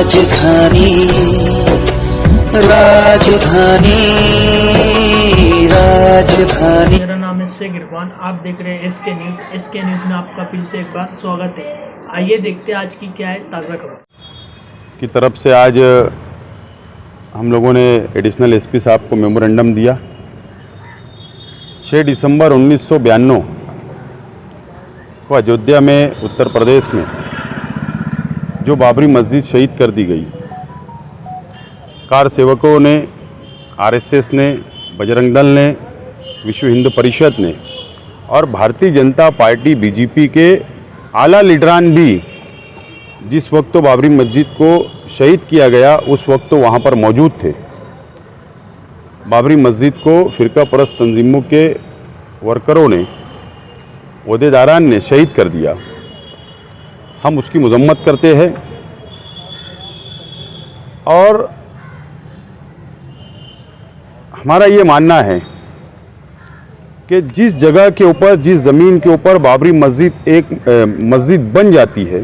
राजधानी राजधानी राजधानी। मेरा नाम है शेख इरफान, आप देख रहे हैं एसके न्यूज़। एसके न्यूज़ में आपका फिर से एक बार स्वागत है। आइए देखते हैं आज की क्या है ताज़ा खबर की तरफ से। आज हम लोगों ने एडिशनल एसपी साहब को मेमोरेंडम दिया। 6 दिसंबर 1992 को अयोध्या में उत्तर प्रदेश में जो बाबरी मस्जिद शहीद कर दी गई, कार सेवकों ने, आरएसएस ने, बजरंग दल ने, विश्व हिंदू परिषद ने और भारतीय जनता पार्टी बीजेपी के आला लीडरान भी जिस वक्त तो बाबरी मस्जिद को शहीद किया गया उस वक्त तो वहाँ पर मौजूद थे। बाबरी मस्जिद को फ़िरका परस्त तंजीमों के वर्करों ने, ओहदेदारान ने शहीद कर दिया। हम उसकी मजम्मत करते हैं और हमारा ये मानना है कि जिस जगह के ऊपर, जिस ज़मीन के ऊपर बाबरी मस्जिद एक मस्जिद बन जाती है,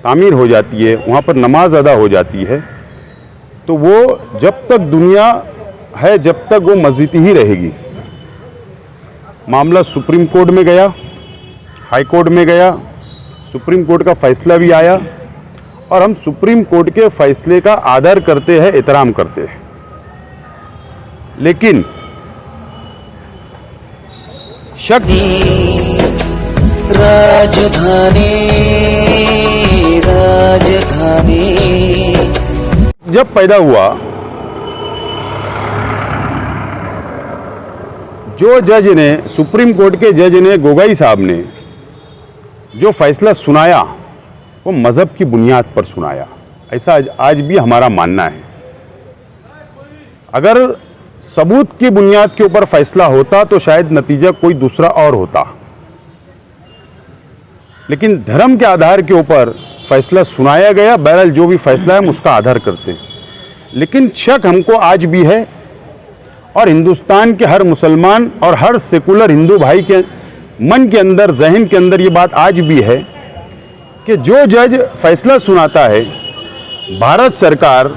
तामीर हो जाती है, वहाँ पर नमाज अदा हो जाती है, तो वो जब तक दुनिया है जब तक वो मस्जिद ही रहेगी। मामला सुप्रीम कोर्ट में गया, हाई कोर्ट में गया, सुप्रीम कोर्ट का फैसला भी आया और हम सुप्रीम कोर्ट के फैसले का आदर करते हैं, एहतराम करते हैं। लेकिन शक राजधानी राजधानी जब पैदा हुआ, जो जज ने, सुप्रीम कोर्ट के जज ने, गोगोई साहब ने जो फैसला सुनाया वो मज़हब की बुनियाद पर सुनाया। ऐसा आज भी हमारा मानना है। अगर सबूत की बुनियाद के ऊपर फैसला होता तो शायद नतीजा कोई दूसरा और होता, लेकिन धर्म के आधार के ऊपर फैसला सुनाया गया। बहरहाल जो भी फैसला है हम उसका आधार करते हैं। लेकिन शक हमको आज भी है और हिंदुस्तान के हर मुसलमान और हर सेकुलर हिंदू भाई के मन के अंदर, जहन के अंदर ये बात आज भी है कि जो जज फैसला सुनाता है, भारत सरकार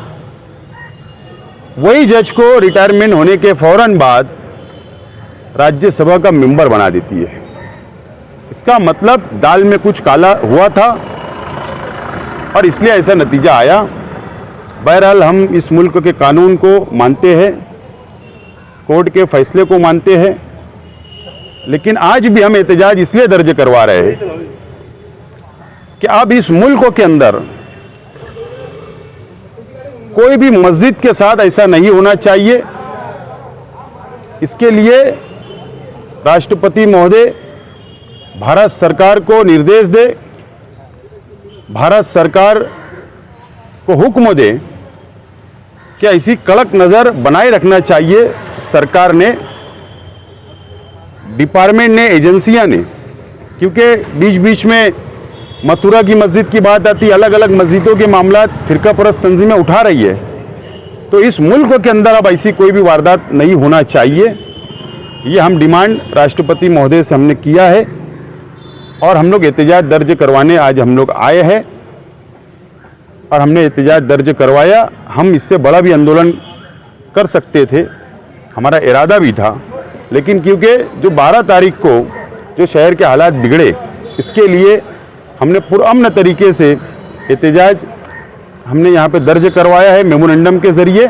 वही जज को रिटायरमेंट होने के फौरन बाद राज्यसभा का मेंबर बना देती है। इसका मतलब दाल में कुछ काला हुआ था और इसलिए ऐसा नतीजा आया। बहरहाल हम इस मुल्क के कानून को मानते हैं, कोर्ट के फैसले को मानते हैं, लेकिन आज भी हम एहतजाज इसलिए दर्ज करवा रहे हैं कि अब इस मुल्क के अंदर कोई भी मस्जिद के साथ ऐसा नहीं होना चाहिए। इसके लिए राष्ट्रपति महोदय भारत सरकार को निर्देश दे, भारत सरकार को हुक्म दे कि ऐसी कड़क नज़र बनाए रखना चाहिए सरकार ने, डिपार्टमेंट ने, एजेंसियां ने। क्योंकि बीच बीच में मथुरा की मस्जिद की बात आती, अलग अलग मस्जिदों के मामला फिरका परस्त तंजीमें उठा रही है। तो इस मुल्क के अंदर अब ऐसी कोई भी वारदात नहीं होना चाहिए। ये हम डिमांड राष्ट्रपति महोदय से हमने किया है और हम लोग एहतजाज दर्ज करवाने आज हम लोग आए हैं और हमने एहतजाज दर्ज करवाया। हम इससे बड़ा भी आंदोलन कर सकते थे, हमारा इरादा भी था, लेकिन क्योंकि जो 12 तारीख को जो शहर के हालात बिगड़े, इसके लिए हमने पुरअमन तरीके से एहतजाज हमने यहाँ पे दर्ज करवाया है मेमोरेंडम के ज़रिए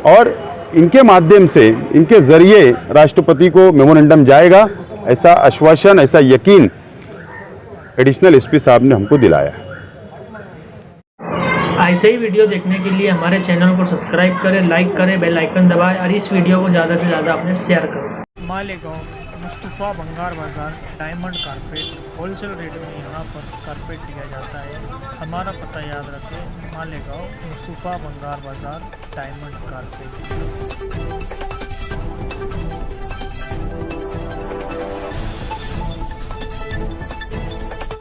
और इनके माध्यम से, इनके ज़रिए राष्ट्रपति को मेमोरेंडम जाएगा, ऐसा आश्वासन, ऐसा यकीन एडिशनल एसपी साहब ने हमको दिलाया है। ऐसे ही वीडियो देखने के लिए हमारे चैनल को सब्सक्राइब करें, लाइक करें, बेल आइकन दबाएं और इस वीडियो को ज़्यादा से ज़्यादा अपने शेयर करें। मालेगांव मुस्तफ़ा भंगार बाज़ार डायमंड कारपेट होलसेल रेट में यहाँ पर कारपेट दिया जाता है। हमारा पता याद रखें, मालेगांव मुस्तफ़ा भंगार बाज़ार डायमंड कारपेट।